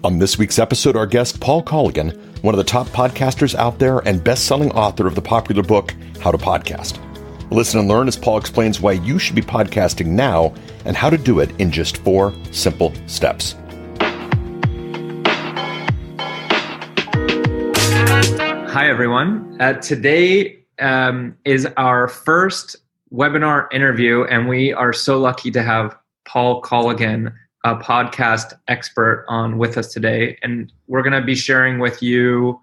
On this week's episode, our guest, Paul Colligan, one of the top podcasters out there and best-selling author of the popular book, How to Podcast. Listen and learn as Paul explains why you should be podcasting now and how to do it in just 4 simple steps. Hi, everyone. Today is our first webinar interview, and we are so lucky to have Paul Colligan, a podcast expert, on with us today. And we're going to be sharing with you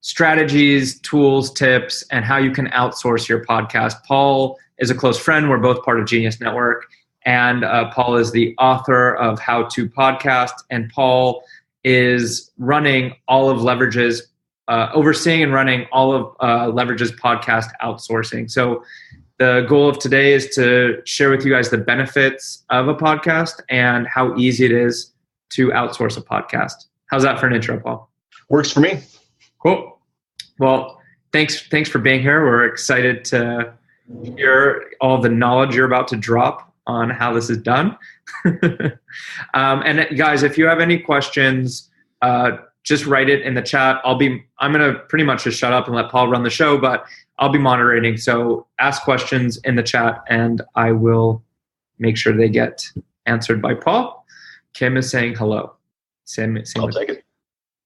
strategies, tools, tips, and how you can outsource your podcast. Paul is a close friend. We're both part of Genius Network. And Paul is the author of How to Podcast. And Paul is running all of Leverage's, overseeing and running all of Leverage's podcast outsourcing. So the goal of today is to share with you guys the benefits of a podcast and how easy it is to outsource a podcast. How's that for an intro, Paul? Works for me. Cool. Well, thanks for being here. We're excited to hear all the knowledge you're about to drop on how this is done. And guys, if you have any questions, just write it in the chat. I'm going to pretty much just shut up and let Paul run the show, but I'll be moderating. So ask questions in the chat and I will make sure they get answered by Paul. Kim is saying hello. I'll take it.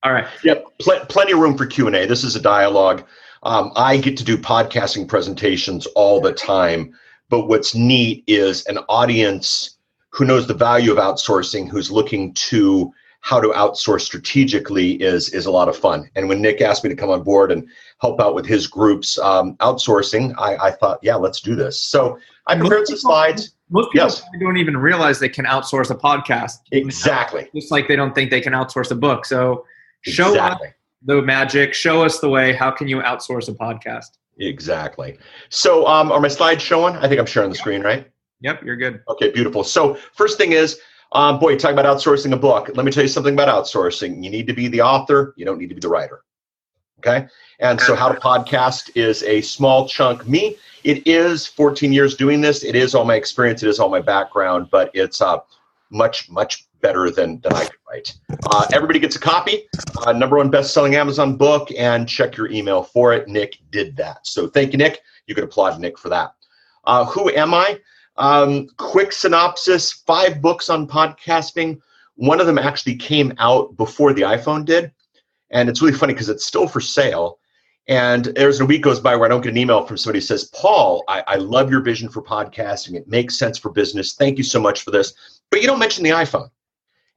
All right. Yep. Plenty of room for Q&A. This is a dialogue. I get to do podcasting presentations all the time, but what's neat is an audience who knows the value of outsourcing, who's looking to how to outsource strategically is a lot of fun. And when Nick asked me to come on board and help out with his group's outsourcing, I thought, yeah, let's do this. So I prepared some slides. Most people don't even realize they can outsource a podcast. Exactly. Just like they don't think they can outsource a book. So show us the magic. Show us the way. How can you outsource a podcast? Exactly. So are my slides showing? I think I'm sharing the screen, right? Yep, you're good. Okay, beautiful. So first thing is, you're talking about outsourcing a book. Let me tell you something about outsourcing. You need to be the author. You don't need to be the writer. Okay? And so How to Podcast is a small chunk. It is 14 years doing this. It is all my experience. It is all my background, but it's much, much better than I could write. Everybody gets a copy. #1 best-selling Amazon book, and check your email for it. Nick did that. So thank you, Nick. You could applaud Nick for that. Who am I? Quick synopsis, 5 books on podcasting. One of them actually came out before the iPhone did. And it's really funny because it's still for sale. And there's a week goes by where I don't get an email from somebody who says, Paul, I love your vision for podcasting. It makes sense for business. Thank you so much for this. But you don't mention the iPhone.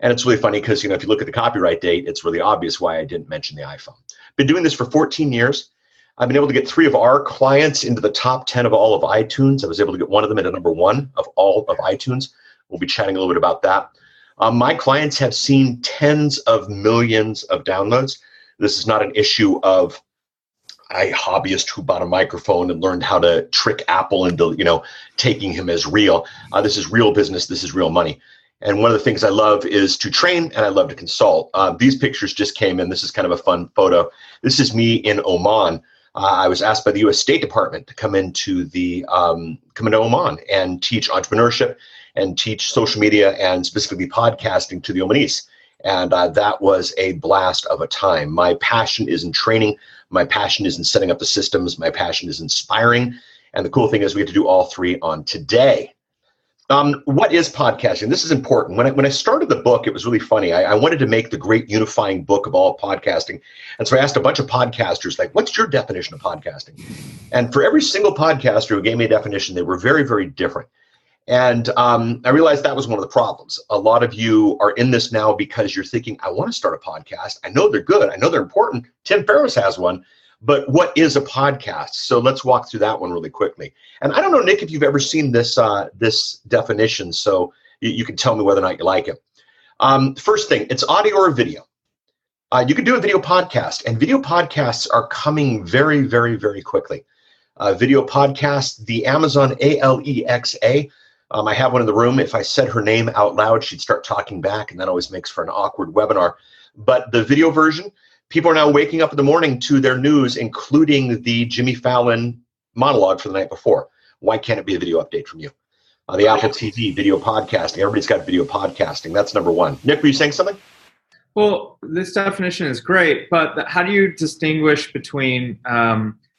And it's really funny because, if you look at the copyright date, it's really obvious why I didn't mention the iPhone. Been doing this for 14 years. I've been able to get 3 of our clients into the top 10 of all of iTunes. I was able to get one of them into #1 of all of iTunes. We'll be chatting a little bit about that. My clients have seen tens of millions of downloads. This is not an issue of a hobbyist who bought a microphone and learned how to trick Apple into, taking him as real. This is real business. This is real money. And one of the things I love is to train, and I love to consult. These pictures just came in. This is kind of a fun photo. This is me in Oman. I was asked by the U.S. State Department to come into Oman and teach entrepreneurship and teach social media and specifically podcasting to the Omanese. And that was a blast of a time. My passion is in training. My passion is in setting up the systems. My passion is inspiring. And the cool thing is we have to do all 3 on today. What is podcasting? This is important. When I started the book, it was really funny. I wanted to make the great unifying book of all podcasting. And so I asked a bunch of podcasters, what's your definition of podcasting? And for every single podcaster who gave me a definition, they were very, very different. And I realized that was one of the problems. A lot of you are in this now because you're thinking, I want to start a podcast. I know they're good. I know they're important. Tim Ferriss has one. But what is a podcast? So let's walk through that one really quickly. And I don't know, Nick, if you've ever seen this definition, so you can tell me whether or not you like it. First thing, it's audio or video. You can do a video podcast, and video podcasts are coming very, very, very quickly. Video podcasts, the Amazon Alexa. I have one in the room. If I said her name out loud, she'd start talking back, and that always makes for an awkward webinar. But the video version, people are now waking up in the morning to their news, including the Jimmy Fallon monologue for the night before. Why can't it be a video update from you? The Apple TV, video podcasting. Everybody's got video podcasting. That's number one. Nick, were you saying something? Well, this definition is great, but how do you distinguish between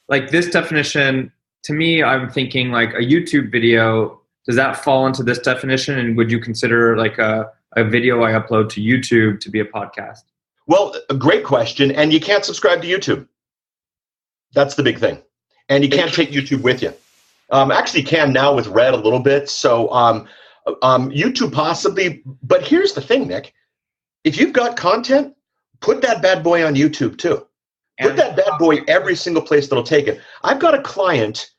like this definition? To me, I'm thinking like a YouTube video. Does that fall into this definition? And would you consider like a video I upload to YouTube to be a podcast? Well, a great question. And you can't subscribe to YouTube. That's the big thing. And you can't take YouTube with you. Actually, you can now with Red a little bit. So YouTube possibly. But here's the thing, Nick. If you've got content, put that bad boy on YouTube too. Put that bad boy every single place that'll take it. I've got a client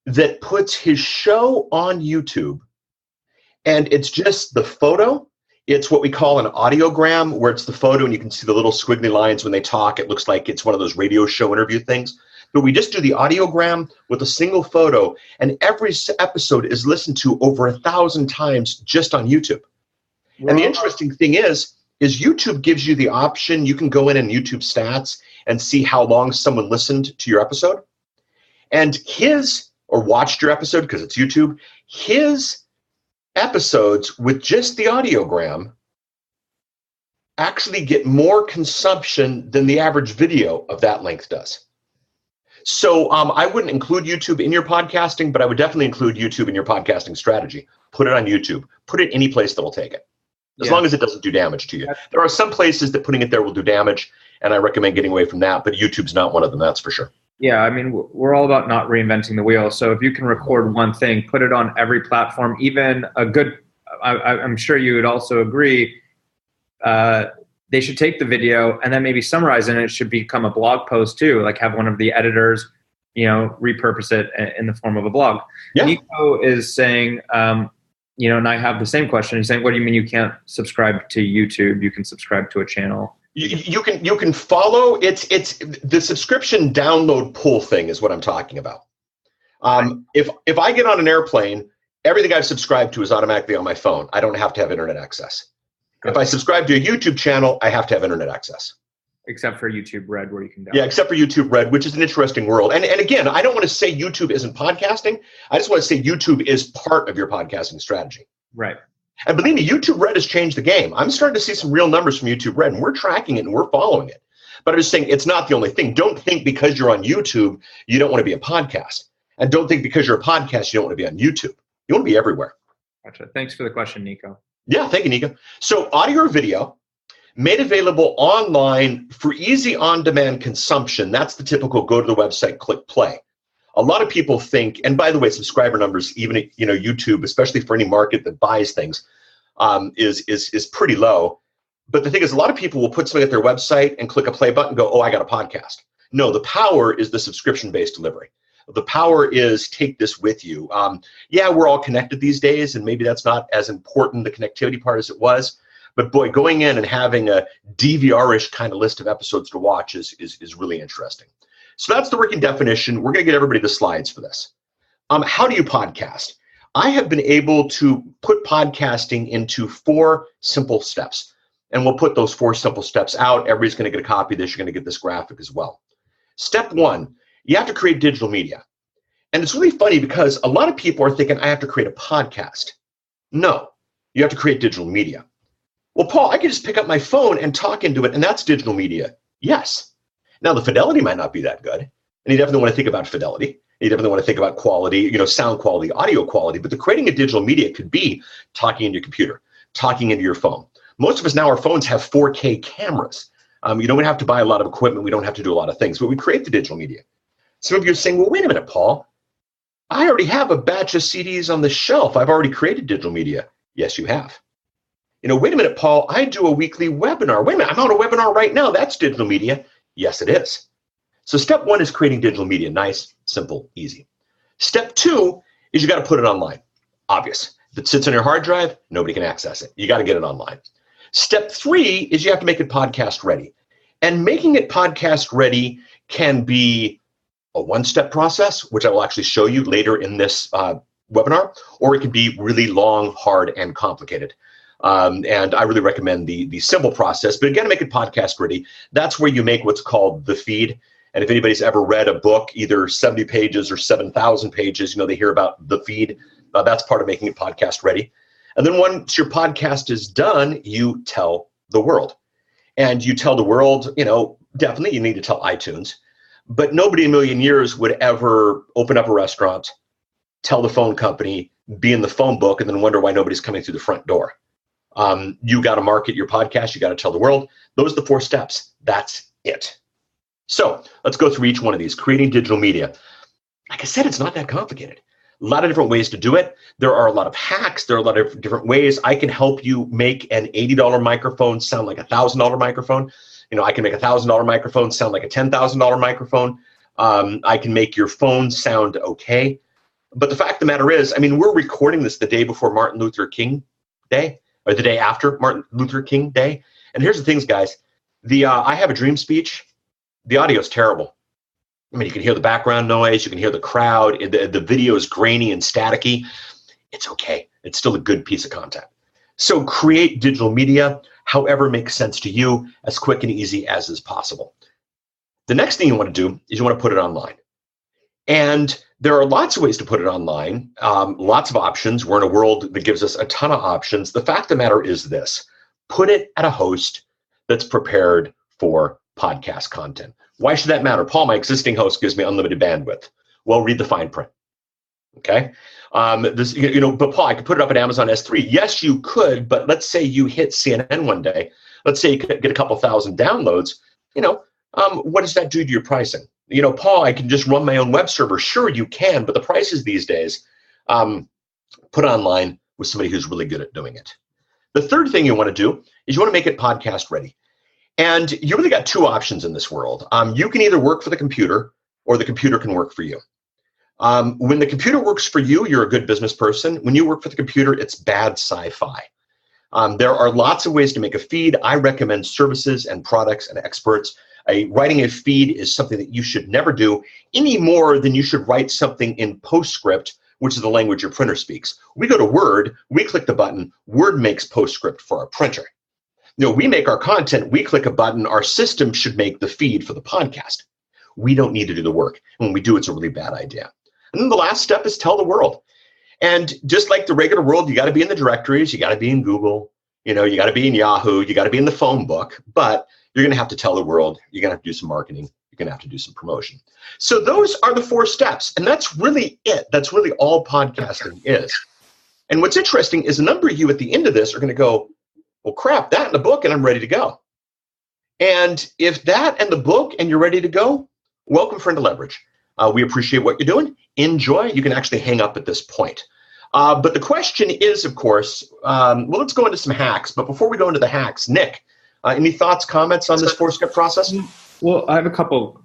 that puts his show on YouTube, and it's just the photo. It's what we call an audiogram, where it's the photo and you can see the little squiggly lines when they talk. It looks like it's one of those radio show interview things. But we just do the audiogram with a single photo, and every episode is listened to over 1,000 times just on YouTube. Wow. And the interesting thing is YouTube gives you the option. You can go in YouTube stats and see how long someone listened to your episode. And or watched your episode, because it's YouTube, his episodes with just the audiogram actually get more consumption than the average video of that length does. So I wouldn't include YouTube in your podcasting, but I would definitely include YouTube in your podcasting strategy. Put it on YouTube. Put it any place that'll take it. As long as it doesn't do damage to you. There are some places that putting it there will do damage, and I recommend getting away from that, but YouTube's not one of them, that's for sure. Yeah, I mean, we're all about not reinventing the wheel. So if you can record one thing, put it on every platform, even a good, I'm sure you would also agree, they should take the video and then maybe summarize it, and it should become a blog post too, like have one of the editors, repurpose it in the form of a blog. Yeah. Nico is saying, and I have the same question. He's saying, what do you mean you can't subscribe to YouTube? You can subscribe to a channel. You can follow. It's the subscription download pull thing is what I'm talking about. If I get on an airplane, everything I've subscribed to is automatically on my phone. I don't have to have internet access. If I subscribe to a YouTube channel, I have to have internet access. Except for YouTube Red, where you can download. Yeah, except for YouTube Red, which is an interesting world. And again, I don't want to say YouTube isn't podcasting. I just want to say YouTube is part of your podcasting strategy. Right. And believe me, YouTube Red has changed the game. I'm starting to see some real numbers from YouTube Red, and we're tracking it and we're following it. But I'm just saying it's not the only thing. Don't think because you're on YouTube, you don't want to be a podcast. And don't think because you're a podcast, you don't want to be on YouTube. You want to be everywhere. Gotcha. Thanks for the question, Nico. Yeah, thank you, Nico. So audio or video made available online for easy on-demand consumption. That's the typical go to the website, click play. A lot of people think, and by the way, subscriber numbers, even YouTube, especially for any market that buys things, is pretty low. But the thing is, a lot of people will put something at their website and click a play button and go, oh, I got a podcast. No, the power is the subscription-based delivery. The power is take this with you. We're all connected these days, and maybe that's not as important, the connectivity part, as it was. But boy, going in and having a DVR-ish kind of list of episodes to watch is really interesting. So that's the working definition. We're going to get everybody the slides for this. How do you podcast? I have been able to put podcasting into 4 simple steps. And we'll put those 4 simple steps out. Everybody's going to get a copy of this. You're going to get this graphic as well. Step 1, you have to create digital media. And it's really funny because a lot of people are thinking, I have to create a podcast. No, you have to create digital media. Well, Paul, I can just pick up my phone and talk into it, and that's digital media. Yes. Now, the fidelity might not be that good, and you definitely want to think about fidelity. You definitely want to think about quality, sound quality, audio quality, but the creating of digital media could be talking into your computer, talking into your phone. Most of us now, our phones have 4K cameras. You don't have to buy a lot of equipment. We don't have to do a lot of things, but we create the digital media. Some of you are saying, well, wait a minute, Paul. I already have a batch of CDs on the shelf. I've already created digital media. Yes, you have. Wait a minute, Paul. I do a weekly webinar. Wait a minute, I'm on a webinar right now. That's digital media. Yes, it is. So step 1 is creating digital media. Nice, simple, easy. Step 2 is you got to put it online. Obvious. If it sits on your hard drive, nobody can access it. You got to get it online. Step 3 is you have to make it podcast ready. And making it podcast ready can be a 1-step process, which I will actually show you later in this webinar, or it can be really long, hard, and complicated. And I really recommend the simple process. But again, to make it podcast ready, that's where you make what's called the feed. And if anybody's ever read a book, either 70 pages or 7,000 pages, they hear about the feed. That's part of making it podcast ready. And then once your podcast is done, you tell the world. and you tell the world, definitely you need to tell iTunes, but nobody in a million years would ever open up a restaurant, tell the phone company, be in the phone book, and then wonder why nobody's coming through the front door. You got to market your podcast. You got to tell the world. Those are the 4 steps. That's it. So let's go through each one of these. Creating digital media. Like I said, it's not that complicated. A lot of different ways to do it. There are a lot of hacks. There are a lot of different ways. I can help you make an $80 microphone sound like a $1,000 microphone. I can make a $1,000 microphone sound like a $10,000 microphone. I can make your phone sound okay. But the fact of the matter is, we're recording this the day before Martin Luther King Day, or the day after Martin Luther King Day. And here's the things, guys. The I Have a Dream speech, the audio is terrible. You can hear the background noise. You can hear the crowd. The video is grainy and staticky. It's okay. It's still a good piece of content. So create digital media, however makes sense to you, as quick and easy as is possible. The next thing you want to do is you want to put it online. And there are lots of ways to put it online, lots of options. We're in a world that gives us a ton of options. The fact of the matter is this: put it at a host that's prepared for podcast content. Why should that matter? Paul, my existing host gives me unlimited bandwidth. Well, read the fine print. Okay. But Paul, I could put it up at Amazon S3. Yes, you could. But let's say you hit CNN one day. Let's say you could get a couple thousand downloads. What does that do to your pricing? Paul, I can just run my own web server. Sure, you can. But the prices these days, put online with somebody who's really good at doing it. The third thing you want to do is you want to make it podcast ready. And you really got 2 options in this world. You can either work for the computer or the computer can work for you. When the computer works for you, you're a good business person. When you work for the computer, it's bad sci-fi. There are lots of ways to make a feed. I recommend services and products and experts. Writing a feed is something that you should never do any more than you should write something in PostScript, which is the language your printer speaks. We go to Word, we click the button, Word makes PostScript for our printer. We make our content, we click a button, our system should make the feed for the podcast. We don't need to do the work. When we do, it's a really bad idea. And then the last step is tell the world. And just like the regular world, you got to be in the directories, you got to be in Google, you got to be in Yahoo, you got to be in the phone book, but you're going to have to tell the world, you're going to have to do some marketing, you're going to have to do some promotion. So those are the 4 steps. And that's really it. That's really all podcasting is. And what's interesting is a number of you at the end of this are going to go, well, crap, that and the book, and I'm ready to go. And if that and the book and you're ready to go, welcome, friend to Leverage. We appreciate what you're doing. Enjoy. You can actually hang up at this point. But the question is, of course, let's go into some hacks. But before we go into the hacks, Nick, any thoughts, comments on this 4-step process? Well, I have a couple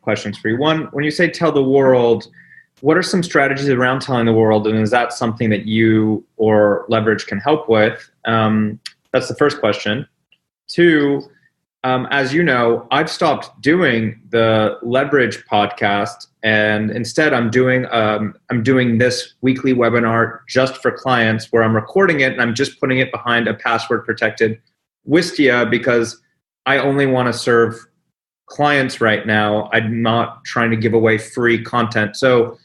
questions for you. One, when you say tell the world, what are some strategies around telling the world? And is that something that you or Leverage can help with? That's the first question. 2, as you know, I've stopped doing the Leverage podcast, and instead I'm doing this weekly webinar just for clients, where I'm recording it and I'm just putting it behind a password protected Wistia, because I only want to serve clients right now. I'm not trying to give away free content. So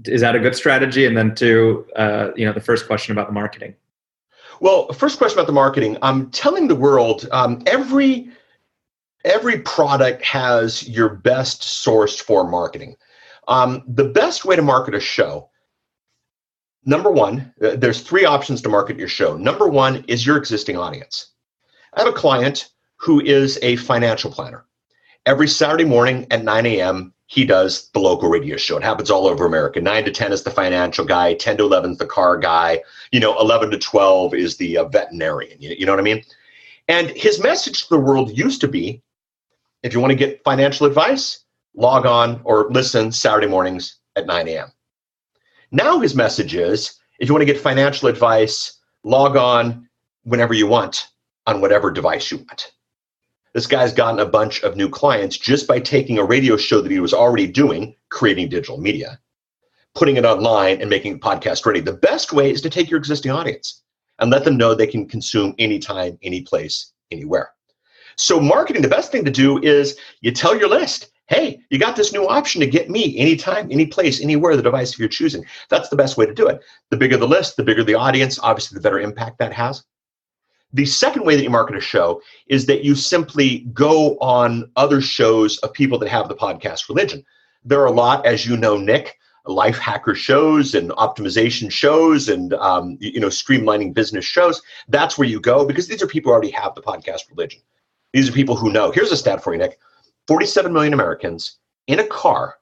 is that a good strategy? And then 2, the first question about the marketing. Well, first question about the marketing. I'm telling the world, every product has your best source for marketing. The best way to market a show, number 1, there's 3 options to market your show. Number 1 is your existing audience. I have a client who is a financial planner. Every Saturday morning at 9 a.m., he does the local radio show. It happens all over America. 9 to 10 is the financial guy. 10 to 11 is the car guy. 11 to 12 is the veterinarian. You know what I mean? And his message to the world used to be, if you want to get financial advice, log on or listen Saturday mornings at 9 a.m. Now his message is, if you want to get financial advice, log on whenever you want on whatever device you want. This guy's gotten a bunch of new clients just by taking a radio show that he was already doing, creating digital media, putting it online and making it podcast ready. The best way is to take your existing audience and let them know they can consume anytime, any place, anywhere. So marketing, the best thing to do is you tell your list, hey, you got this new option to get me anytime, any place, anywhere, the device you're choosing. That's the best way to do it. The bigger the list, the bigger the audience, obviously the better impact that has. The second way that you market a show is that you simply go on other shows of people that have the podcast religion. There are a lot, as you know, Nick, life hacker shows and optimization shows and streamlining business shows. That's where you go because these are people who already have the podcast religion. These are people who know. Here's a stat for you, Nick. 47 million Americans in a car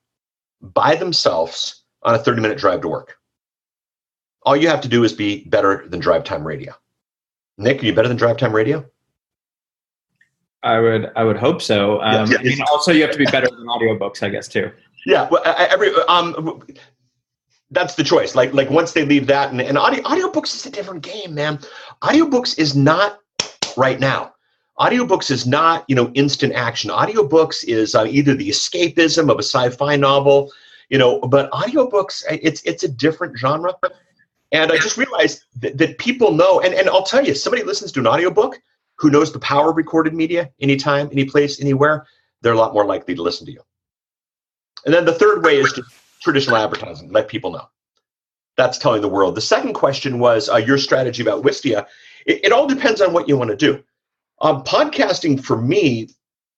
by themselves on a 30-minute drive to work. All you have to do is be better than drive time radio. Nick, are you better than drive time radio? I would hope so. Also you have to be better than audiobooks, I guess, too. Yeah, well, that's the choice. Like once they leave that, and audiobooks is a different game, man. Audiobooks is not right now. Audiobooks is not, instant action. Audiobooks is either the escapism of a sci-fi novel, but audiobooks, it's a different genre. And I just realized that people know, and I'll tell you, somebody listens to an audiobook who knows the power of recorded media anytime, any place, anywhere, they're a lot more likely to listen to you. And then the third way is just traditional advertising, let people know. That's telling the world. The second question was your strategy about Wistia. It all depends on what you want to do. Podcasting for me,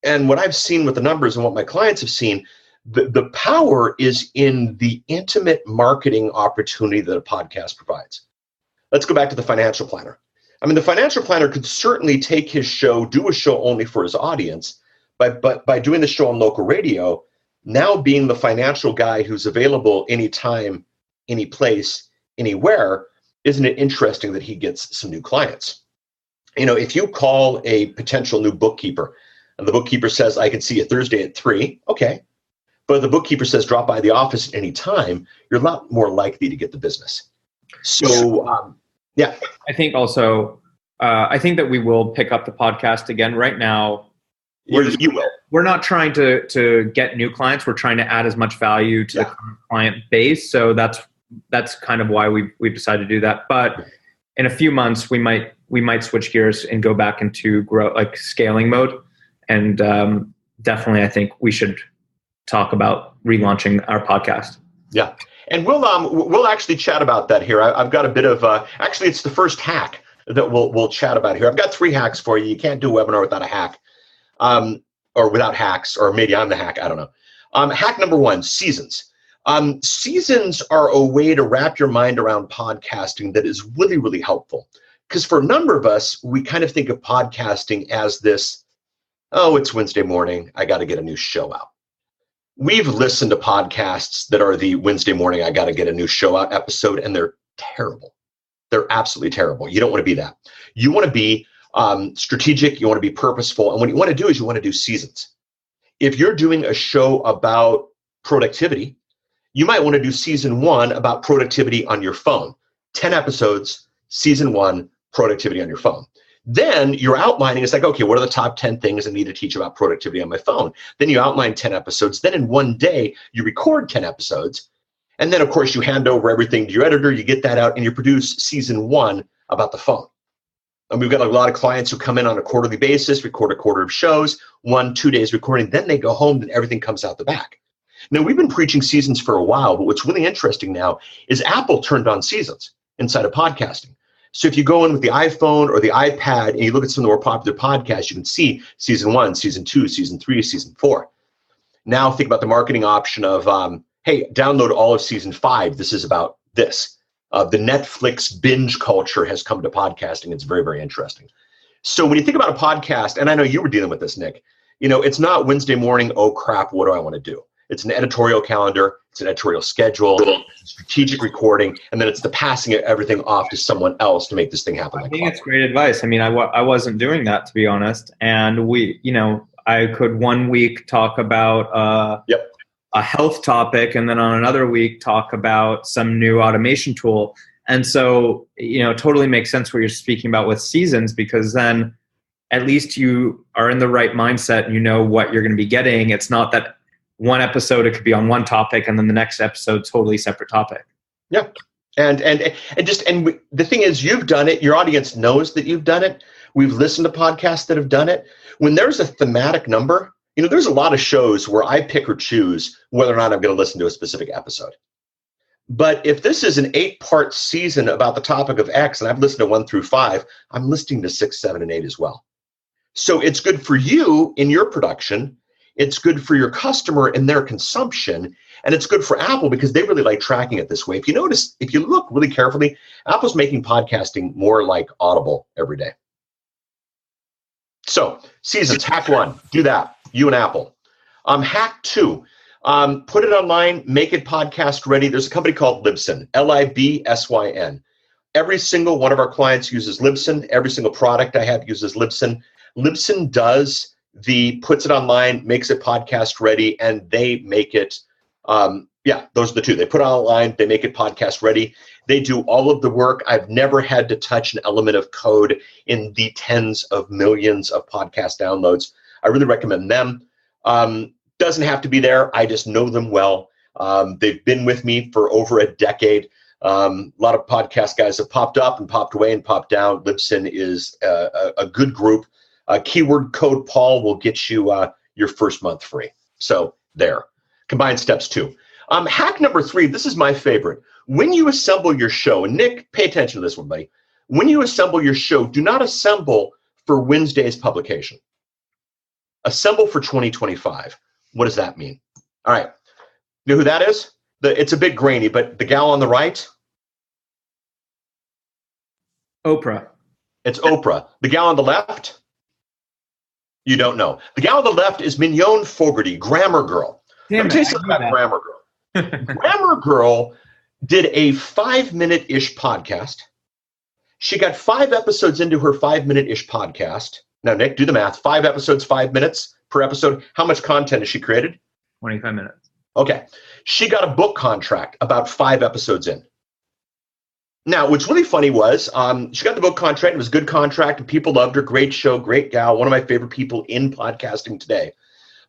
and what I've seen with the numbers and what my clients have seen, the power is in the intimate marketing opportunity that a podcast provides. Let's go back to the financial planner. I mean, the financial planner could certainly take his show, do a show only for his audience, but by doing the show on local radio, now being the financial guy who's available anytime, any place, anywhere, isn't it interesting that he gets some new clients? If you call a potential new bookkeeper and the bookkeeper says, I can see you Thursday at 3, okay. But the bookkeeper says, drop by the office at any time, you're a lot more likely to get the business. So, yeah. I think also, I think that we will pick up the podcast again right now. You will. We're not trying to get new clients. We're trying to add as much value to the current client base. So that's kind of why we've decided to do that. But in a few months, we might switch gears and go back into scaling mode. And definitely, I think we should talk about relaunching our podcast. Yeah, and we'll actually chat about that here. I've got a bit of actually, it's the first hack that we'll chat about here. I've got 3 hacks for you. You can't do a webinar without a hack, or without hacks, or maybe I'm the hack. I don't know. Hack number 1: seasons. Seasons are a way to wrap your mind around podcasting that is really, really helpful. Because for a number of us, we kind of think of podcasting as this, it's Wednesday morning, I got to get a new show out. We've listened to podcasts that are the Wednesday morning, I got to get a new show out episode, and they're terrible. They're absolutely terrible. You don't want to be that. You want to be strategic. You want to be purposeful. And what you want to do is you want to do seasons. If you're doing a show about productivity, you might want to do season 1 about productivity on your phone. 10 episodes, season 1, productivity on your phone. Then you're outlining, it's like, okay, what are the top 10 things I need to teach about productivity on my phone? Then you outline 10 episodes. Then in one day, you record 10 episodes. And then, of course, you hand over everything to your editor. You get that out and you produce season 1 about the phone. And we've got a lot of clients who come in on a quarterly basis, record a quarter of shows, 1-2 days recording. Then they go home and everything comes out the back. Now, we've been preaching seasons for a while, but what's really interesting now is Apple turned on seasons inside of podcasting. So if you go in with the iPhone or the iPad and you look at some of the more popular podcasts, you can see season 1, season 2, season 3, season 4. Now think about the marketing option of, hey, download all of season 5. This is about this. The Netflix binge culture has come to podcasting. It's very, very interesting. So when you think about a podcast, and I know you were dealing with this, Nick, it's not Wednesday morning, oh crap, what do I want to do? It's an editorial calendar, it's an editorial schedule, it's strategic recording, and then it's the passing of everything off to someone else to make this thing happen. I think it's great advice. I mean, I wasn't doing that, to be honest. And I could one week talk about a health topic, and then on another week talk about some new automation tool. And so, it totally makes sense what you're speaking about with seasons, because then at least you are in the right mindset and you know what you're going to be getting. It's not that one episode, it could be on one topic, and then the next episode, totally separate topic. Yeah. And the thing is, you've done it. Your audience knows that you've done it. We've listened to podcasts that have done it. When there's a thematic number, there's a lot of shows where I pick or choose whether or not I'm going to listen to a specific episode. But if this is an 8-part season about the topic of X, and I've listened to 1 through 5, I'm listening to 6, 7, and 8 as well. So it's good for you in your production. It's good for your customer in their consumption. And it's good for Apple because they really like tracking it this way. If you notice, if you look really carefully, Apple's making podcasting more like Audible every day. So seasons, hack 1, do that, you and Apple. Hack 2, put it online, make it podcast ready. There's a company called Libsyn, Libsyn. Every single one of our clients uses Libsyn. Every single product I have uses Libsyn. Libsyn puts it online, makes it podcast ready, and they make it, those are the two. They put it online, they make it podcast ready. They do all of the work. I've never had to touch an element of code in the tens of millions of podcast downloads. I really recommend them. Doesn't have to be there. I just know them well. They've been with me for over a decade. A lot of podcast guys have popped up and popped away and popped down. Libsyn is a good group. Keyword code Paul will get you your first month free. So there. Combined steps 2. Hack number 3, this is my favorite. When you assemble your show, and Nick, pay attention to this one, buddy. When you assemble your show, do not assemble for Wednesday's publication. Assemble for 2025. What does that mean? All right. You know who that is? It's a bit grainy, but the gal on the right? Oprah. It's Oprah. The gal on the left? You don't know. The gal on the left is Mignon Fogarty, Grammar Girl. Let me tell you something about Grammar Girl. Grammar Girl did a 5-minute-ish podcast. She got 5 episodes into her 5-minute-ish podcast. Now, Nick, do the math. 5 episodes, 5 minutes per episode. How much content has she created? 25 minutes. Okay. She got a book contract about 5 episodes in. Now, what's really funny was she got the book contract. It was a good contract, and people loved her. Great show, great gal, one of my favorite people in podcasting today.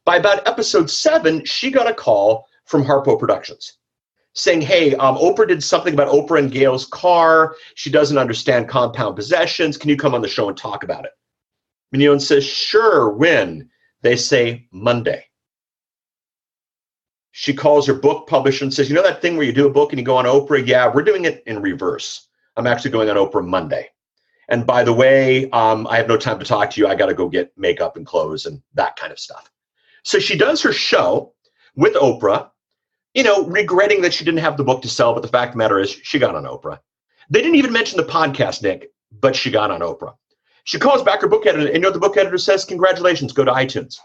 By about episode 7, she got a call from Harpo Productions saying, hey, Oprah did something about Oprah and Gail's car. She doesn't understand compound possessions. Can you come on the show and talk about it? Mignon says, sure, when? They say Monday. She calls her book publisher and says, you know that thing where you do a book and you go on Oprah? Yeah, we're doing it in reverse. I'm actually going on Oprah Monday. And by the way, I have no time to talk to you. I got to go get makeup and clothes and that kind of stuff. So she does her show with Oprah, regretting that she didn't have the book to sell. But the fact of the matter is she got on Oprah. They didn't even mention the podcast, Nick, but she got on Oprah. She calls back her book editor, and the book editor says, congratulations, go to iTunes.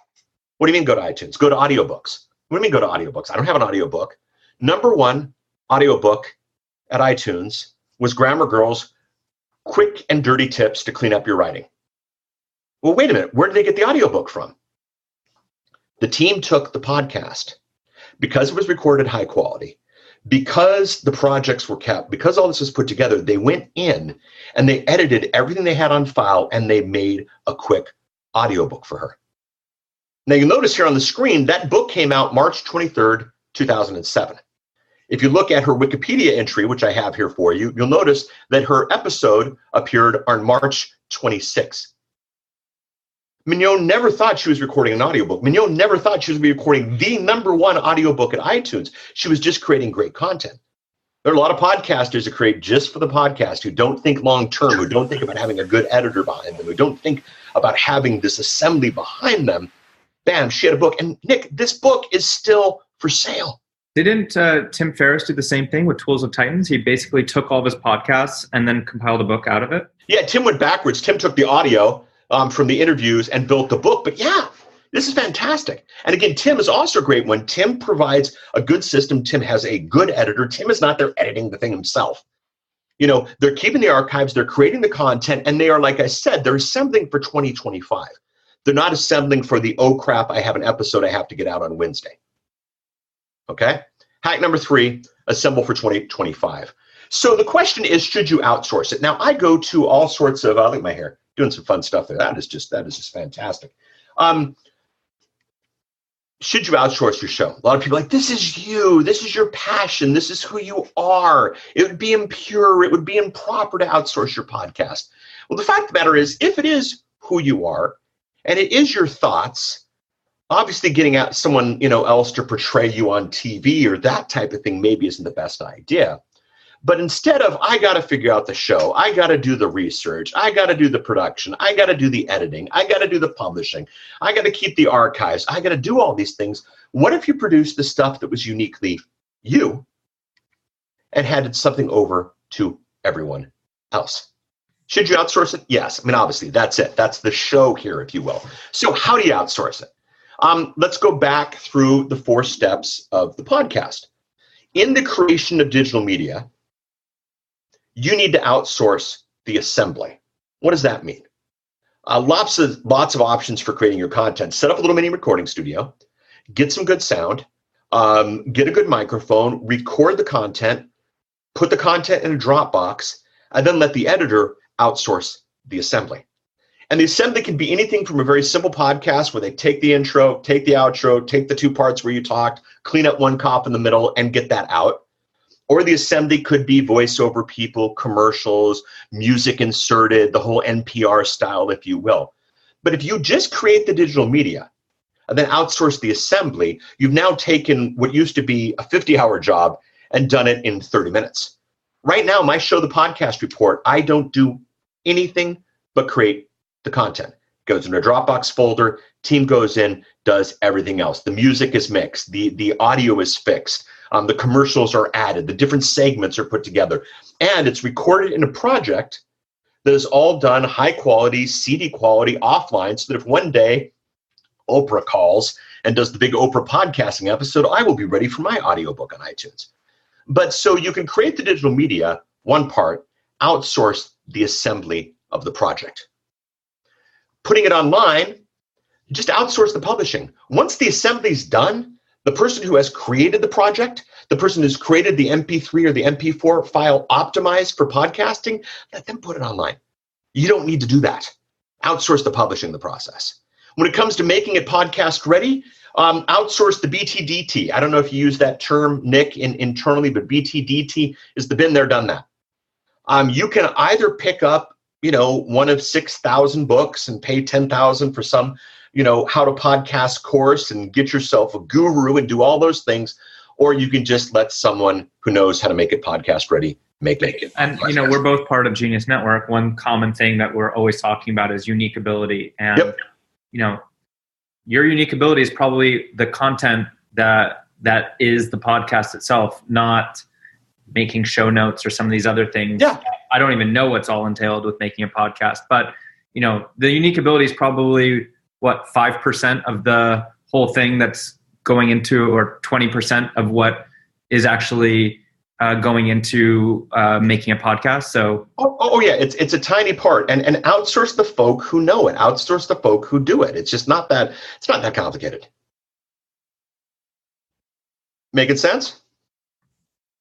What do you mean go to iTunes? Go to audiobooks. What do you mean go to audiobooks? I don't have an audiobook. Number 1 audiobook at iTunes was Grammar Girl's Quick and Dirty Tips to Clean Up Your Writing. Well, wait a minute. Where did they get the audiobook from? The team took the podcast because it was recorded high quality, because the projects were kept, because all this was put together, they went in and they edited everything they had on file and they made a quick audiobook for her. Now, you'll notice here on the screen, that book came out March 23rd, 2007. If you look at her Wikipedia entry, which I have here for you, you'll notice that her episode appeared on March 26th. Mignon never thought she was recording an audiobook. Mignon never thought she was going to be recording the number 1 audiobook at iTunes. She was just creating great content. There are a lot of podcasters that create just for the podcast who don't think long-term, who don't think about having a good editor behind them, who don't think about having this assembly behind them. Bam, she had a book. And Nick, this book is still for sale. Didn't Tim Ferriss do the same thing with Tools of Titans? He basically took all of his podcasts and then compiled a book out of it? Yeah, Tim went backwards. Tim took the audio from the interviews and built the book. But yeah, this is fantastic. And again, Tim is also a great one. Tim provides a good system. Tim has a good editor. Tim is not there editing the thing himself. They're keeping the archives, they're creating the content, and they are, like I said, they're assembling for 2025. They're not assembling for the, oh crap, I have an episode I have to get out on Wednesday. Okay? Hack number 3, assemble for 2025. So the question is, should you outsource it? Now, I go to all sorts of, look at my hair, doing some fun stuff there. That is just fantastic. Should you outsource your show? A lot of people are like, this is you. This is your passion. This is who you are. It would be impure. It would be improper to outsource your podcast. Well, the fact of the matter is, if it is who you are, and it is your thoughts, Obviously, getting out someone else to portray you on TV or that type of thing maybe isn't the best idea. But instead of, I got to figure out the show, I got to do the research, I got to do the production, I got to do the editing, I got to do the publishing, I got to keep the archives, I got to do all these things. What if you produced the stuff that was uniquely you and handed something over to everyone else? Should you outsource it? Yes. I mean, obviously, that's it. That's the show here, if you will. So how do you outsource it? Let's go back through the 4 steps of the podcast. In the creation of digital media, you need to outsource the assembly. What does that mean? Lots of options for creating your content. Set up a little mini recording studio, get some good sound, get a good microphone, record the content, put the content in a Dropbox, and then let the editor outsource the assembly. And the assembly can be anything from a very simple podcast where they take the intro, take the outro, take the 2 parts where you talked, clean up 1 cop in the middle, and get that out. Or the assembly could be voiceover people, commercials, music inserted, the whole NPR style, if you will. But if you just create the digital media and then outsource the assembly, you've now taken what used to be a 50-hour job and done it in 30 minutes. Right now, my show, The Podcast Report, I don't do anything but create the content. It goes in a Dropbox folder, team goes in, does everything else. The music is mixed, the audio is fixed. The commercials are added, the different segments are put together, and it's recorded in a project that is all done high quality, CD quality, offline, so that if one day Oprah calls and does the big Oprah podcasting episode, I will be ready for my audiobook on iTunes. But so you can create the digital media, one part, outsource the assembly of the project. Putting it online, just outsource the publishing. Once the assembly is done, the person who has created the project, the person who's created the MP3 or the MP4 file optimized for podcasting, let them put it online. You don't need to do that. Outsource the publishing, the process. When it comes to making it podcast ready, outsource the BTDT. I don't know if you use that term, Nick, internally, but BTDT is the been there, done that. You can either pick up, one of 6,000 books and pay 10,000 for some how to podcast course and get yourself a guru and do all those things, or you can just let someone who knows how to make it podcast ready make it. And we're both part of Genius Network. One common thing that we're always talking about is unique ability, and your unique ability is probably the content that is the podcast itself, not making show notes or some of these other things. Yeah. I don't even know what's all entailed with making a podcast, but the unique ability is probably 5% of the whole thing that's going into, or 20% of what is actually going into making a podcast. So yeah, it's a tiny part, and outsource the folk who know it. Outsource the folk who do it. It's just not that complicated. Making sense?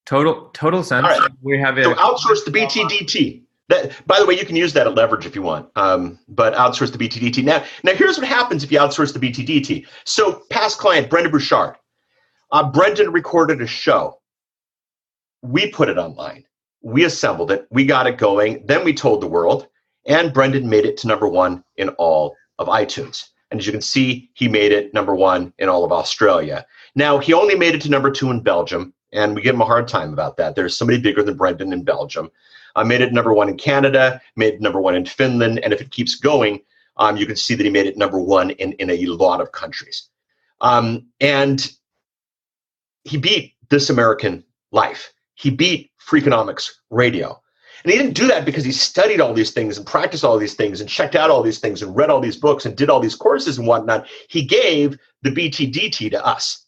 Total sense. All right. We have so outsource the BTDT. That, by the way, you can use that at Leverage if you want, but outsource the BTDT. Now, here's what happens if you outsource the BTDT. So, past client, Brendan Bouchard. Brendan recorded a show. We put it online. We assembled it. We got it going. Then we told the world, and Brendan made it to #1 in all of iTunes. And as you can see, he made it #1 in all of Australia. Now, he only made it to #2 in Belgium, and we give him a hard time about that. There's somebody bigger than Brendan in Belgium. Made it #1 in Canada, made it #1 in Finland, and if it keeps going, you can see that he made it #1 in a lot of countries. And he beat This American Life. He beat Freakonomics Radio. And he didn't do that because he studied all these things and practiced all these things and checked out all these things and read all these books and did all these courses and whatnot. He gave the BTDT to us.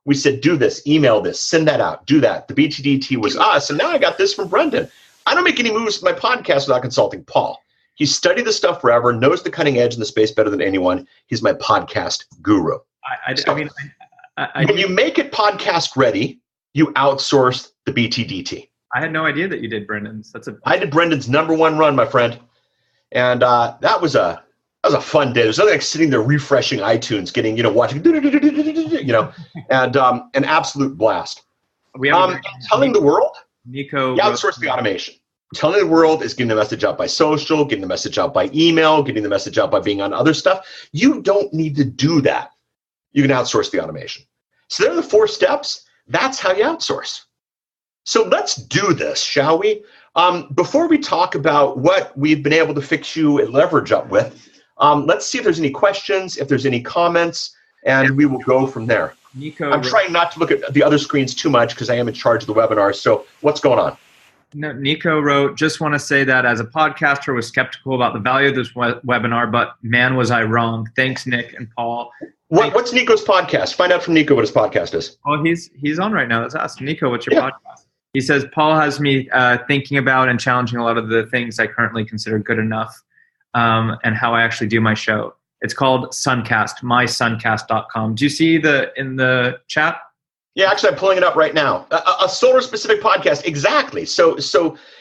We said, do this, email this, send that out, do that. The BTDT was us, and now I got this from Brendan. I don't make any moves with my podcast without consulting Paul. He studied the stuff forever, knows the cutting edge in the space better than anyone. He's my podcast guru. When you make it podcast ready, you outsource the BTDT. I had no idea that you did Brendan's. I did Brendan's #1 run, my friend, and that was a fun day. There's nothing like sitting there refreshing iTunes, getting watching, and an absolute blast. Telling the world. Nico, you outsource the automation. Telling the world is getting the message out by social, getting the message out by email, getting the message out by being on other stuff. You don't need to do that you can outsource the automation. So there are the 4 steps. That's how you outsource. So let's do this, shall we? Before we talk about what we've been able to fix you and leverage up with, let's see if there's any questions, if there's any comments, and we will go from there. Nico, I'm trying not to look at the other screens too much because I am in charge of the webinar. So what's going on? No, Nico wrote, just want to say that as a podcaster was skeptical about the value of this webinar, but man, was I wrong. Thanks, Nick and Paul. What's Nico's podcast? Find out from Nico what his podcast is. Oh, he's on right now. Let's ask Nico, what's your podcast? He says, Paul has me thinking about and challenging a lot of the things I currently consider good enough and how I actually do my show. It's called Suncast, mysuncast.com. Do you see in the chat? Yeah, actually, I'm pulling it up right now. A solar-specific podcast, exactly. So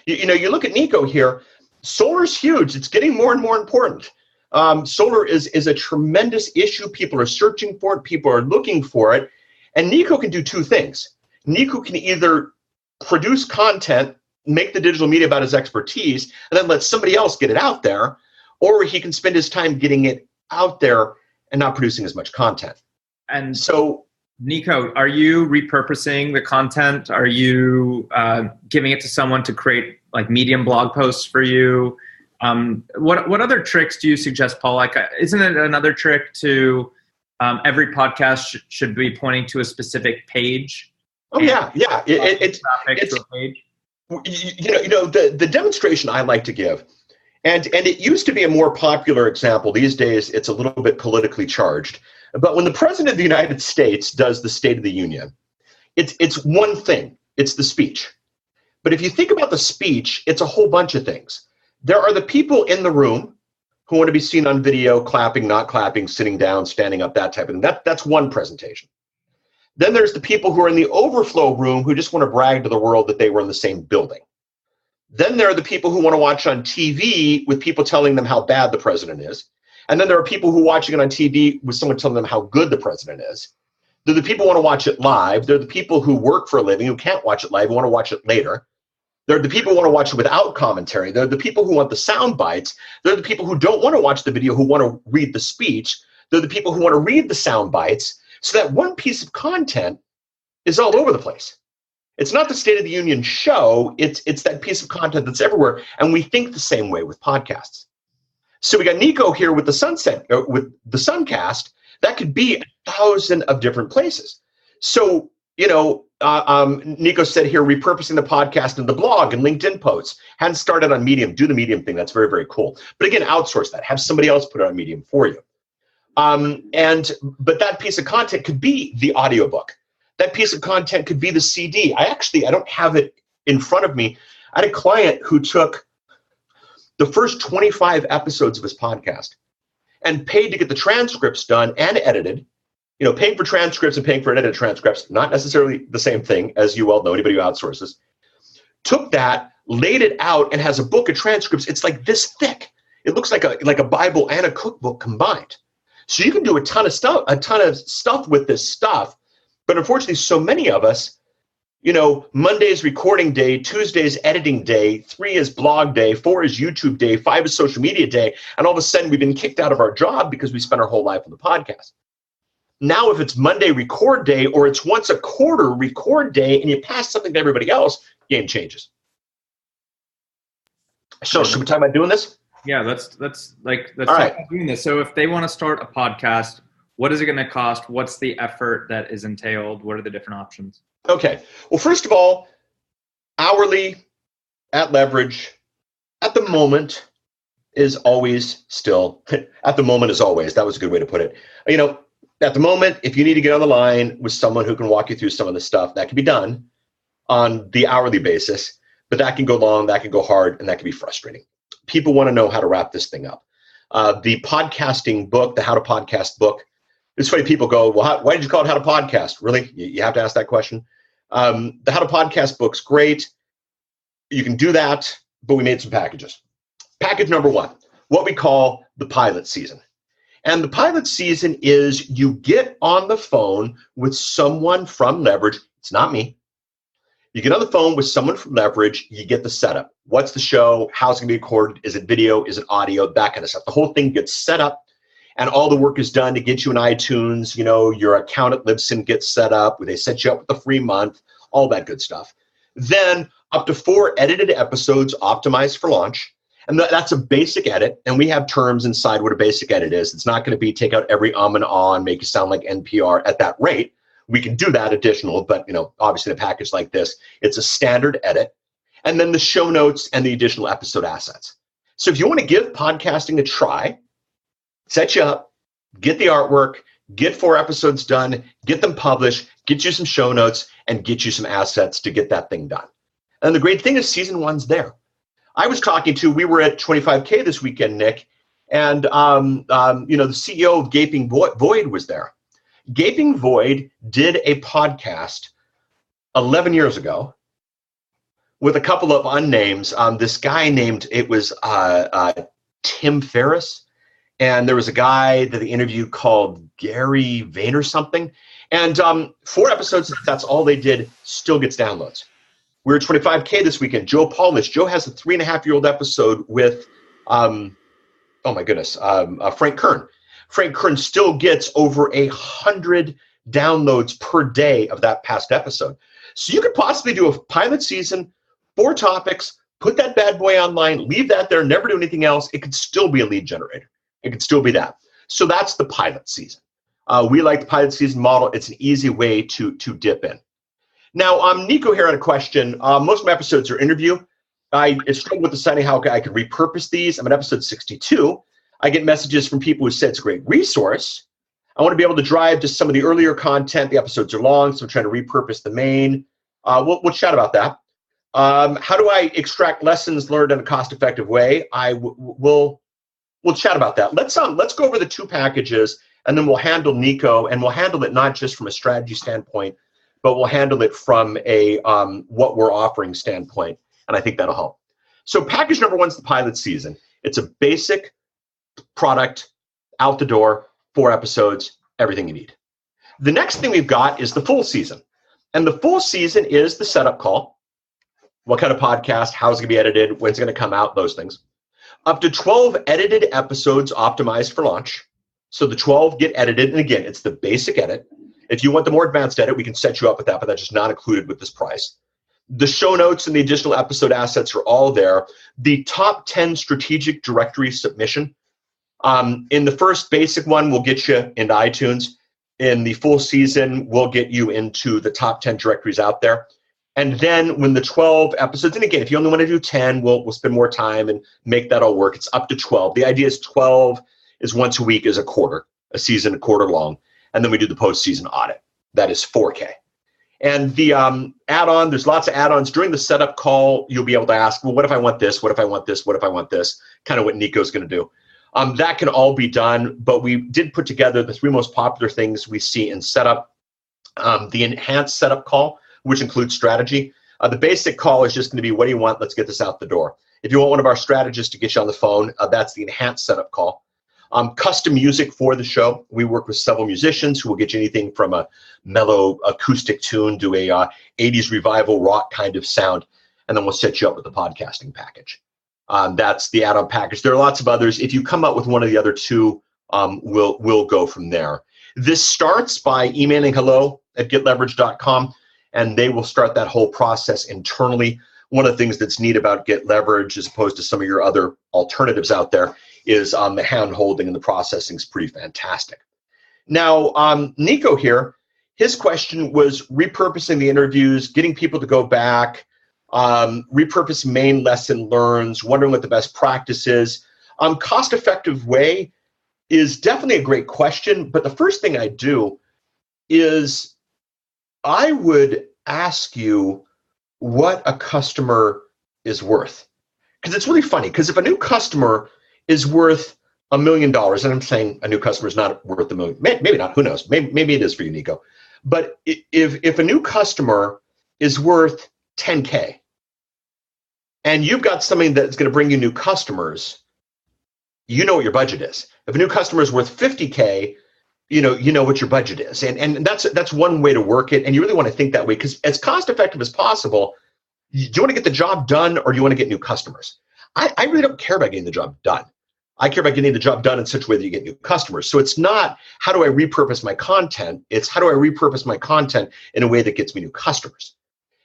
you look at Nico here. Solar's huge. It's getting more and more important. Solar is a tremendous issue. People are searching for it. People are looking for it. And Nico can do 2 things. Nico can either produce content, make the digital media about his expertise, and then let somebody else get it out there, or he can spend his time getting it out there and not producing as much content. And so, Nico, are you repurposing the content? Are you giving it to someone to create like Medium blog posts for you? What other tricks do you suggest, Paul? Like, isn't it another trick to every podcast should be pointing to a specific page? Oh yeah. It's to a page. The demonstration I like to give, and it used to be a more popular example. These days, it's a little bit politically charged. But when the President of the United States does the State of the Union, it's one thing. It's the speech. But if you think about the speech, it's a whole bunch of things. There are the people in the room who want to be seen on video, clapping, not clapping, sitting down, standing up, that type of thing. That's one presentation. Then there's the people who are in the overflow room who just want to brag to the world that they were in the same building. Then there are the people who want to watch on TV with people telling them how bad the president is. And then there are people who are watching it on TV with someone telling them how good the president is. They're the people who want to watch it live. They're the people who work for a living who can't watch it live and want to watch it later. They're the people who want to watch it without commentary. They're the people who want the sound bites. They're the people who don't want to watch the video, who want to read the speech. They're the people who want to read the sound bites. So that one piece of content is all over the place. It's not the State of the Union show. It's that piece of content that's everywhere. And we think the same way with podcasts. So we got Nico here with the Suncast. That could be 1,000 of different places. So, Nico said here, repurposing the podcast and the blog and LinkedIn posts. Hadn't started on Medium. Do the Medium thing. That's very, very cool. But again, outsource that. Have somebody else put it on Medium for you. But that piece of content could be the audiobook. That piece of content could be the CD. I don't have it in front of me. I had a client who took the first 25 episodes of his podcast and paid to get the transcripts done and edited. Paying for transcripts and paying for edited transcripts, not necessarily the same thing, as you well know, anybody who outsources. Took that, laid it out, and has a book of transcripts. It's like this thick. It looks like a Bible and a cookbook combined. So you can do a ton of stuff with this stuff. But unfortunately, so many of us, Monday's recording day, Tuesday's editing day, 3 is blog day, 4 is YouTube day, 5 is social media day. And all of a sudden, we've been kicked out of our job because we spent our whole life on the podcast. Now, if it's Monday record day or it's once a quarter record day and you pass something to everybody else, game changes. So should we talk about doing this? Yeah, let's talk about doing this. So if they want to start a podcast, what is it going to cost? What's the effort that is entailed? What are the different options? Okay. Well, first of all, hourly at leverage at the moment is always still at the moment is always. That was a good way to put it. At the moment, if you need to get on the line with someone who can walk you through some of the stuff, that can be done on the hourly basis, but that can go long, that can go hard, and that can be frustrating. People want to know how to wrap this thing up. The podcasting book, the How to Podcast book, it's funny, people go, well, why did you call it How to Podcast? Really? You have to ask that question. The How to Podcast book's great. You can do that, but we made some packages. Package number 1, what we call the pilot season. And the pilot season is you get on the phone with someone from Leverage. It's not me. You get on the phone with someone from Leverage. You get the setup. What's the show? How's it going to be recorded? Is it video? Is it audio? That kind of stuff. The whole thing gets set up. and all the work is done to get you in iTunes. Your account at Libsyn gets set up, where they set you up with a free month, all that good stuff. Then up to 4 edited episodes optimized for launch. And that's a basic edit. And we have terms inside what a basic edit is. It's not going to be take out every and on, make you sound like NPR at that rate. We can do that additional, but obviously in a package like this, it's a standard edit. And then the show notes and the additional episode assets. So if you want to give podcasting a try, set you up, get the artwork, get 4 episodes done, get them published, get you some show notes, and get you some assets to get that thing done. And the great thing is season 1's there. We were at 25K this weekend, Nick, and the CEO of Gaping Void was there. Gaping Void did a podcast 11 years ago with a couple of unnames. This guy named, it was Tim Ferriss, and there was a guy that they interviewed called Gary Vayner something. And 4 episodes, that's all they did, still gets downloads. We're at 25K this weekend. Joe Polish. Joe has a 3.5-year-old episode with, Frank Kern. Frank Kern still gets over 100 downloads per day of that past episode. So you could possibly do a pilot season, 4 topics, put that bad boy online, leave that there, never do anything else. It could still be a lead generator. It could still be that. So that's the pilot season. We like the pilot season model. It's an easy way to dip in. Now, Nico here had a question. Most of my episodes are interview. I struggled with deciding how I could repurpose these. I'm at episode 62. I get messages from people who say it's a great resource. I want to be able to drive to some of the earlier content. The episodes are long, so I'm trying to repurpose the main. We'll chat about that. How do I extract lessons learned in a cost-effective way? We'll chat about that. Let's go over the 2 packages, and then we'll handle Nico, and we'll handle it not just from a strategy standpoint, but we'll handle it from a what we're offering standpoint, and I think that'll help. So package number 1 is the pilot season. It's a basic product, out the door, 4 episodes, everything you need. The next thing we've got is the full season, and the full season is the setup call. What kind of podcast, how it's going to be edited, when's it going to come out, those things. Up to 12 edited episodes optimized for launch. So the 12 get edited, and again, it's the basic edit. If you want the more advanced edit, we can set you up with that, but that's just not included with this price. The show notes and the additional episode assets are all there. The top 10 strategic directory submission. In the first basic one, we'll get you into iTunes. In the full season, we'll get you into the top 10 directories out there. And then when the 12 episodes, and again, if you only want to do 10, we'll spend more time and make that all work. It's up to 12. The idea is 12 is once a week is a season, a quarter long. And then we do the postseason audit. That is 4K. And the add-on, there's lots of add-ons. During the setup call, you'll be able to ask, well, what if I want this? What if I want this? What if I want this? Kind of what Nico's going to do. That can all be done, but we did put together the 3 most popular things we see in setup. The enhanced setup call, which includes strategy. The basic call is just going to be, what do you want? Let's get this out the door. If you want one of our strategists to get you on the phone, that's the enhanced setup call. Custom music for the show. We work with several musicians who will get you anything from a mellow acoustic tune to a 80s revival rock kind of sound, and then we'll set you up with the podcasting package. That's the add-on package. There are lots of others. If you come up with one of the other 2, we'll go from there. This starts by emailing hello@getleverage.com, and they will start that whole process internally. One of the things that's neat about Get Leverage, as opposed to some of your other alternatives out there, is the hand-holding and the processing is pretty fantastic. Now, Nico here, his question was repurposing the interviews, getting people to go back, repurpose main lesson learns, wondering what the best practice is. Cost-effective way is definitely a great question, but the first thing I do is I would ask you what a customer is worth. Because it's really funny, because if a new customer is worth $1 million, and I'm saying a new customer is not worth $1 million, maybe not, who knows, maybe it is for you, Nico. But if a new customer is worth 10K, and you've got something that's going to bring you new customers, you know what your budget is. If a new customer is worth 50K, you know what your budget is. And that's one way to work it. And you really want to think that way, because as cost effective as possible, do you want to get the job done or do you want to get new customers? I really don't care about getting the job done. I care about getting the job done in such a way that you get new customers. So it's not how do I repurpose my content? It's how do I repurpose my content in a way that gets me new customers?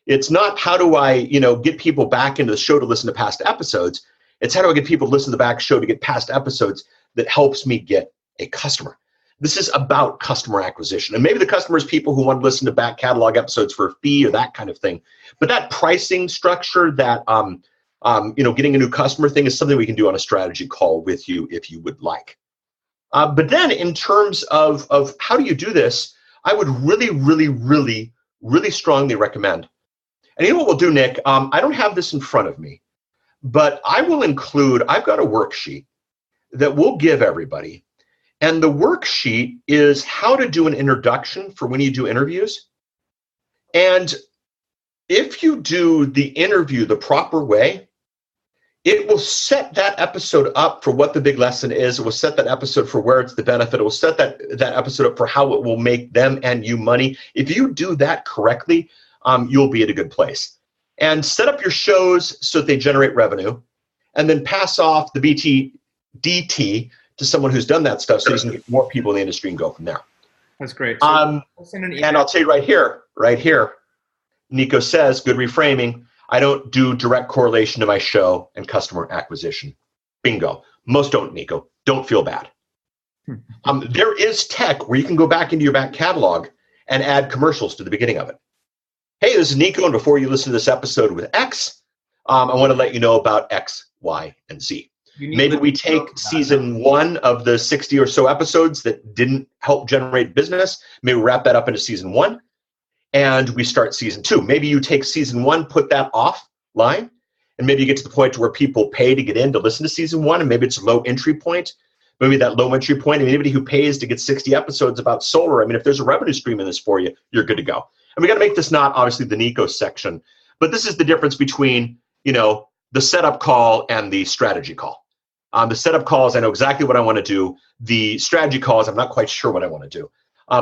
It's not how do I, get people back into the show to listen to past episodes. It's how do I get people to listen to the back show to get past episodes that helps me get a customer. This is about customer acquisition. And maybe the customer is people who want to listen to back catalog episodes for a fee or that kind of thing. But that pricing structure, that getting a new customer thing is something we can do on a strategy call with you if you would like. But then in terms of how do you do this, I would really, really, really, really strongly recommend. And you know what we'll do, Nick? I don't have this in front of me, but I've got a worksheet that we'll give everybody. And the worksheet is how to do an introduction for when you do interviews. And if you do the interview the proper way, it will set that episode up for what the big lesson is. It will set that episode for where it's the benefit. It will set that episode up for how it will make them and you money. If you do that correctly, you'll be at a good place. And set up your shows so that they generate revenue, and then pass off the DT to someone who's done that stuff so you can get more people in the industry and go from there. That's great. So and I'll tell you right here, Nico says, good reframing. I don't do direct correlation to my show and customer acquisition. Bingo. Most don't, Nico. Don't feel bad. There is tech where you can go back into your back catalog and add commercials to the beginning of it. Hey, this is Nico, and before you listen to this episode with X, I want to let you know about X, Y, and Z. Maybe we take season 1 of the 60 or so episodes that didn't help generate business. Maybe we wrap that up into season 1. And we start season 2. Maybe you take season 1, put that offline, and maybe you get to the point where people pay to get in to listen to season 1, and maybe it's a low entry point. Maybe that low entry point, anybody who pays to get 60 episodes about solar, if there's a revenue stream in this for you, you're good to go. And we got to make this not obviously the Nico section, but this is the difference between, the setup call and the strategy call. The setup calls, I know exactly what I want to do. The strategy calls, I'm not quite sure what I want to do.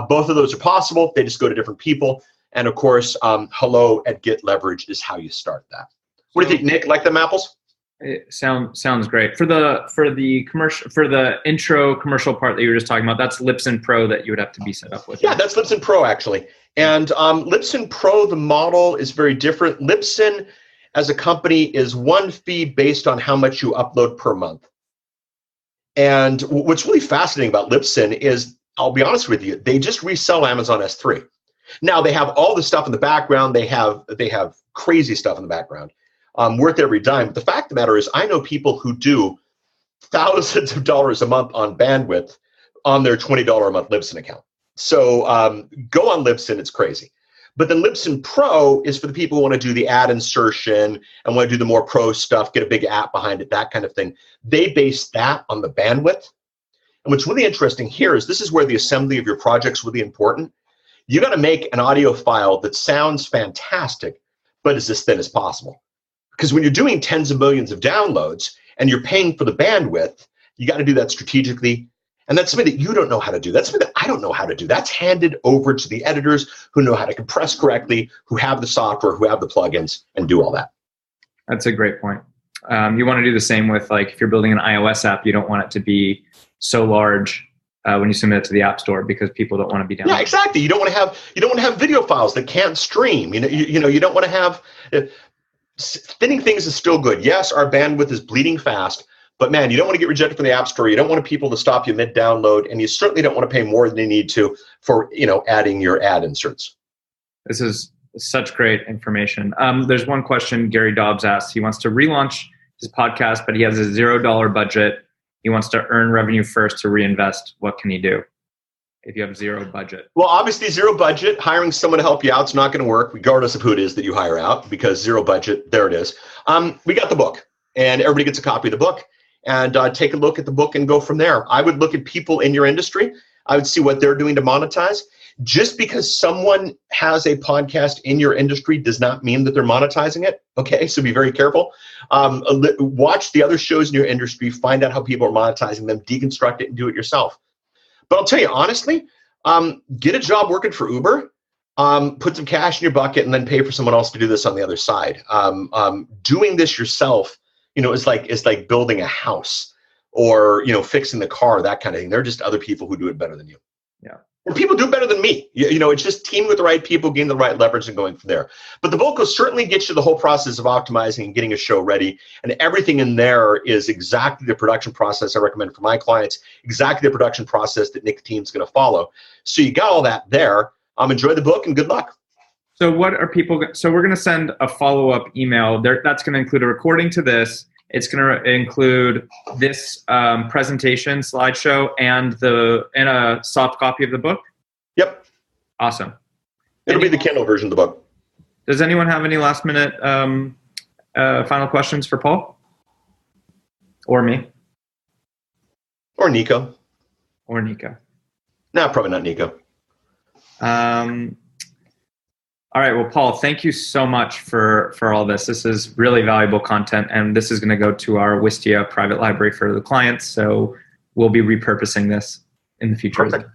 Both of those are possible. They just go to different people. And of course, hello at Get Leverage is how you start that. What do you think, Nick? Like them apples? It sounds great. For the commercial, for the intro commercial part that you were just talking about, that's Libsyn Pro that you would have to be set up with. Yeah, that's Libsyn Pro actually. And Libsyn Pro, the model is very different. Libsyn as a company is one fee based on how much you upload per month. And what's really fascinating about Libsyn is, I'll be honest with you, they just resell Amazon S3. Now they have all the stuff in the background. They have crazy stuff in the background, worth every dime. But the fact of the matter is, I know people who do thousands of dollars a month on bandwidth on their $20 a month Libsyn account. So go on Libsyn, it's crazy. But then Libsyn Pro is for the people who want to do the ad insertion and want to do the more pro stuff, get a big app behind it, that kind of thing. They base that on the bandwidth. And what's really interesting here is this is where the assembly of your project's really important. You got to make an audio file that sounds fantastic, but is as thin as possible. Because when you're doing tens of millions of downloads and you're paying for the bandwidth, you got to do that strategically. And that's something that you don't know how to do. That's something that I don't know how to do. That's handed over to the editors who know how to compress correctly, who have the software, who have the plugins, and do all that. That's a great point. You want to do the same with, like, if you're building an iOS app, you don't want it to be so large when you submit it to the App Store because people don't want to be down. Yeah, exactly. You don't want to have video files that can't stream. You don't want to have thinning things is still good. Yes, our bandwidth is bleeding fast. But man, you don't want to get rejected from the App Store. You don't want people to stop you mid-download, and you certainly don't want to pay more than you need to for adding your ad inserts. This is such great information. There's one question Gary Dobbs asked. He wants to relaunch his podcast, but he has a $0 budget. He wants to earn revenue first to reinvest. What can he do if you have zero budget? Well, obviously zero budget. Hiring someone to help you out is not going to work, regardless of who it is that you hire out, because zero budget. There it is. We got the book, and everybody gets a copy of the book. And take a look at the book and go from there. I would look at people in your industry. I would see what they're doing to monetize. Just because someone has a podcast in your industry does not mean that they're monetizing it. Okay, so be very careful. Watch the other shows in your industry. Find out how people are monetizing them. Deconstruct it and do it yourself. But I'll tell you honestly, get a job working for Uber. Put some cash in your bucket and then pay for someone else to do this on the other side. Doing this yourself, is like building a house. or fixing the car, that kind of thing. They're just other people who do it better than you. Yeah. Or people do better than me. It's just teaming with the right people, getting the right leverage, and going from there. But the book will certainly get you the whole process of optimizing and getting a show ready. And everything in there is exactly the production process I recommend for my clients, exactly the production process that Nick the team's going to follow. So you got all that there. Enjoy the book and good luck. So what are people? So we're going to send a follow-up email. That's going to include a recording to this. It's going to include this presentation slideshow and a soft copy of the book. Yep. Awesome. It'll be the Kindle version of the book. Does anyone have any last-minute final questions for Paul or me Or Nico? or Nico? No, probably not Nico. All right. Well, Paul, thank you so much for all this. This is really valuable content, and this is going to go to our Wistia private library for the clients. So we'll be repurposing this in the future. Perfect.